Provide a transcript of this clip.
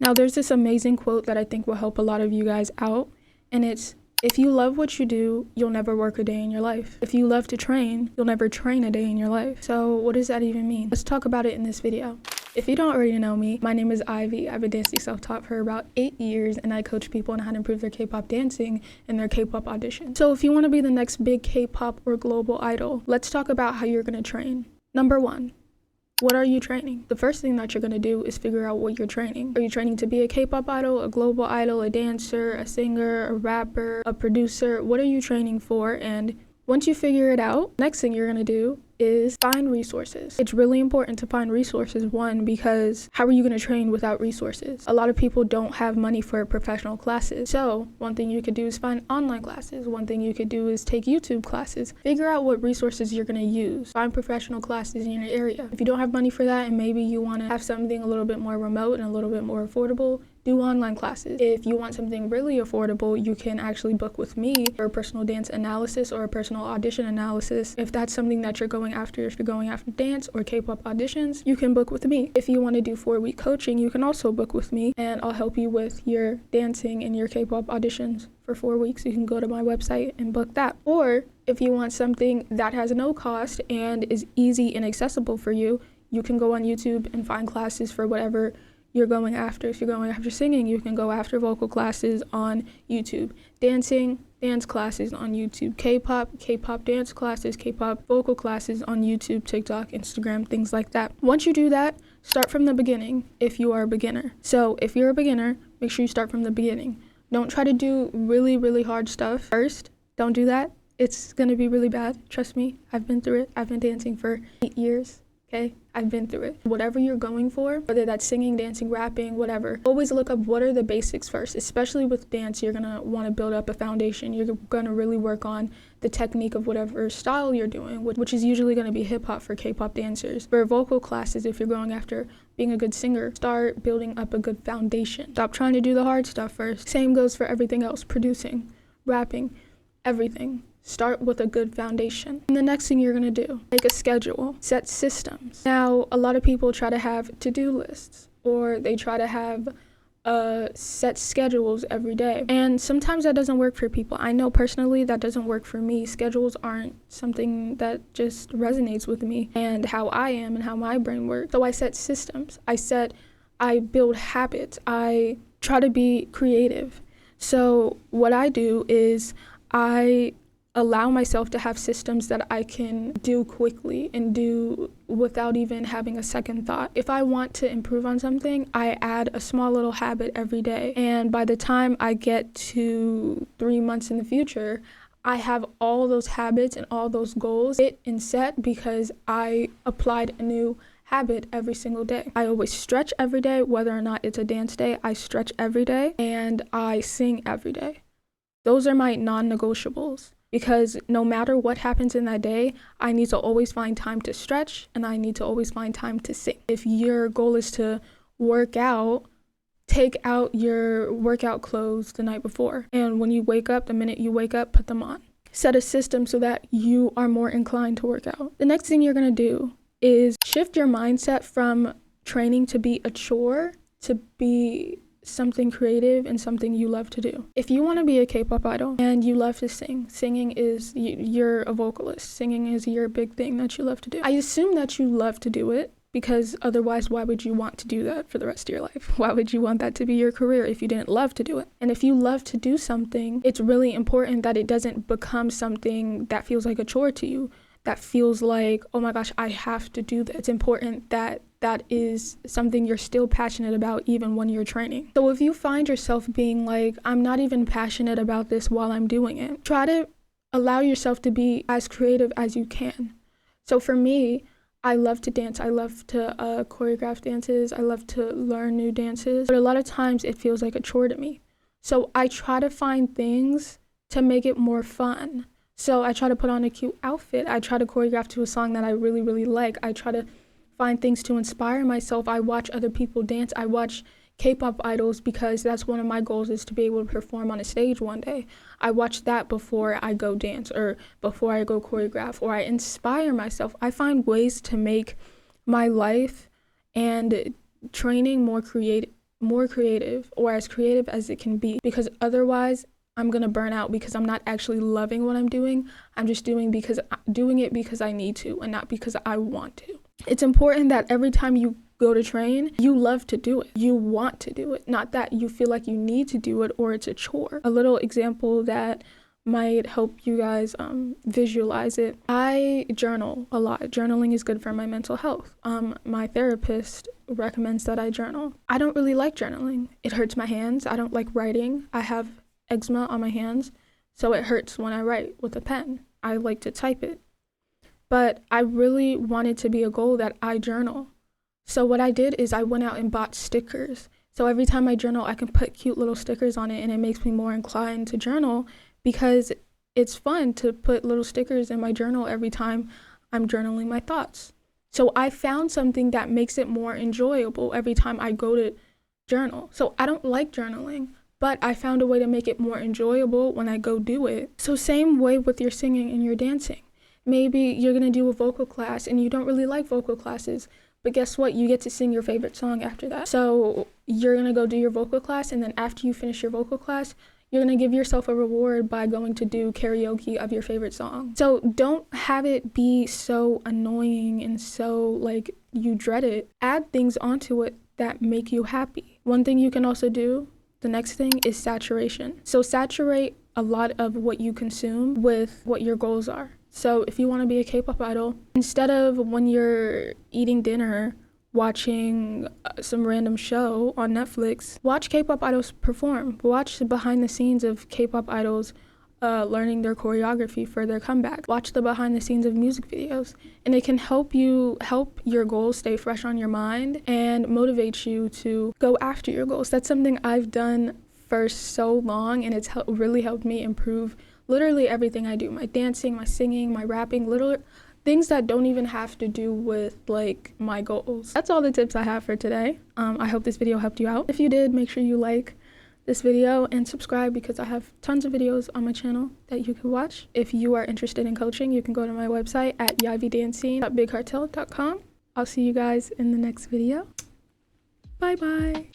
Now, there's this amazing quote that I think will help a lot of you guys out, and it's, if you love what you do, you'll never work a day in your life. If you love to train, you'll never train a day in your life. So what does that even mean? Let's talk about it in this video. If you don't already know me, my name is Ivy. I've been dancing self-taught for about 8 years, and I coach people on how to improve their K-pop dancing and their K-pop audition. So if you want to be the next big K-pop or global idol, let's talk about how you're going to train. Number 1. What are you training? The first thing that you're going to do is figure out what you're training. Are you training to be a K-pop idol, a global idol, a dancer, a singer, a rapper, a producer? What are you training for? And once you figure it out, next thing you're going to do is find resources. It's really important to find resources, one, because how are you going to train without resources? A lot of people don't have money for professional classes. So one thing you could do is find online classes. One thing you could do is take YouTube classes. Figure out what resources you're going to use. Find professional classes in your area. If you don't have money for that and maybe you want to have something a little bit more remote and a little bit more affordable, do online classes. If you want something really affordable, you can actually book with me for a personal dance analysis or a personal audition analysis. If that's something that you're going after, if you're going after dance or K-pop auditions, you can book with me. If you want to do 4-week coaching, you can also book with me, and I'll help you with your dancing and your K-pop auditions for 4 weeks. You can go to my website and book that. Or if you want something that has no cost and is easy and accessible for you, you can go on YouTube and find classes for whatever you're going after. If you're going after singing, you can go after vocal classes on YouTube. Dancing, dance classes on YouTube. K-pop dance classes, K-pop vocal classes on YouTube, TikTok, Instagram, things like that. Once you do that, start from the beginning if you are a beginner. So if you're a beginner, make sure you start from the beginning. Don't try to do really, really hard stuff first. Don't do that. It's gonna be really bad. Trust me, I've been through it. I've been dancing for 8 years. Okay, I've been through it. Whatever you're going for, whether that's singing, dancing, rapping, whatever, always look up what are the basics first. Especially with dance, you're gonna wanna build up a foundation. You're gonna really work on the technique of whatever style you're doing, which is usually gonna be hip hop for K-pop dancers. For vocal classes, if you're going after being a good singer, start building up a good foundation. Stop trying to do the hard stuff first. Same goes for everything else, producing, rapping, everything. Start with a good foundation. And the next thing you're gonna do, make a schedule, set systems. Now, a lot of people try to have to-do lists, or they try to have set schedules every day. And sometimes that doesn't work for people. I know personally that doesn't work for me. Schedules aren't something that just resonates with me and how I am and how my brain works. So I set systems. I build habits. I try to be creative. So what I do is I allow myself to have systems that I can do quickly and do without even having a second thought. If I want to improve on something, I add a small little habit every day. And by the time I get to 3 months in the future, I have all those habits and all those goals hit and set because I applied a new habit every single day. I always stretch every day, whether or not it's a dance day, I stretch every day, and I sing every day. Those are my non-negotiables. Because no matter what happens in that day, I need to always find time to stretch and I need to always find time to sing. If your goal is to work out, take out your workout clothes the night before. And when you wake up, the minute you wake up, put them on. Set a system so that you are more inclined to work out. The next thing you're gonna do is shift your mindset from training to be a chore to be something creative and something you love to do. If you want to be a K-pop idol and you love to sing, singing is, you're a vocalist, singing is your big thing that you love to do. I assume that you love to do it because otherwise why would you want to do that for the rest of your life? Why would you want that to be your career if you didn't love to do it? And if you love to do something, it's really important that it doesn't become something that feels like a chore to you, that feels like, oh my gosh, I have to do this. It's important that that is something you're still passionate about even when you're training. So if you find yourself being like, I'm not even passionate about this while I'm doing it, try to allow yourself to be as creative as you can. So for me, I love to dance. I love to choreograph dances. I love to learn new dances. But a lot of times it feels like a chore to me. So I try to find things to make it more fun. So I try to put on a cute outfit. I try to choreograph to a song that I really, really like. I try to find things to inspire myself. I watch other people dance. I watch K-pop idols because that's one of my goals, is to be able to perform on a stage one day. I watch that before I go dance or before I go choreograph, or I inspire myself. I find ways to make my life and training more creative. more creative, or as creative as it can be, because otherwise I'm gonna burn out because I'm not actually loving what I'm doing. I'm just doing it because I need to and not because I want to. It's important that every time you go to train, you love to do it. You want to do it, not that you feel like you need to do it or it's a chore. A little example that might help you guys visualize it. I journal a lot. Journaling is good for my mental health. My therapist recommends that I journal. I don't really like journaling. It hurts my hands. I don't like writing. I have eczema on my hands, so it hurts when I write with a pen. I like to type it. But I really wanted to be a goal that I journal. So what I did is I went out and bought stickers. So every time I journal, I can put cute little stickers on it, and it makes me more inclined to journal because it's fun to put little stickers in my journal every time I'm journaling my thoughts. So I found something that makes it more enjoyable every time I go to journal. So I don't like journaling, but I found a way to make it more enjoyable when I go do it. So same way with your singing and your dancing. Maybe you're gonna do a vocal class and you don't really like vocal classes, but guess what? You get to sing your favorite song after that. So you're gonna go do your vocal class, and then after you finish your vocal class, you're gonna give yourself a reward by going to do karaoke of your favorite song. So don't have it be so annoying and so like you dread it. Add things onto it that make you happy. One thing you can also do, the next thing, is saturation. So saturate a lot of what you consume with what your goals are. So if you want to be a K-pop idol, instead of when you're eating dinner watching some random show on Netflix, watch K-pop idols perform. Watch the behind the scenes of K-pop idols learning their choreography for their comeback. Watch the behind the scenes of music videos, and it can help your goals stay fresh on your mind and motivate you to go after your goals. That's something I've done for so long, and it's really helped me improve literally everything I do. My dancing, my singing, my rapping, little things that don't even have to do with like my goals. That's all the tips I have for today. I hope this video helped you out. If you did, make sure you like this video and subscribe, because I have tons of videos on my channel that you can watch. If you are interested in coaching, you can go to my website at yivdancing.bigcartel.com. I'll see you guys in the next video. Bye bye.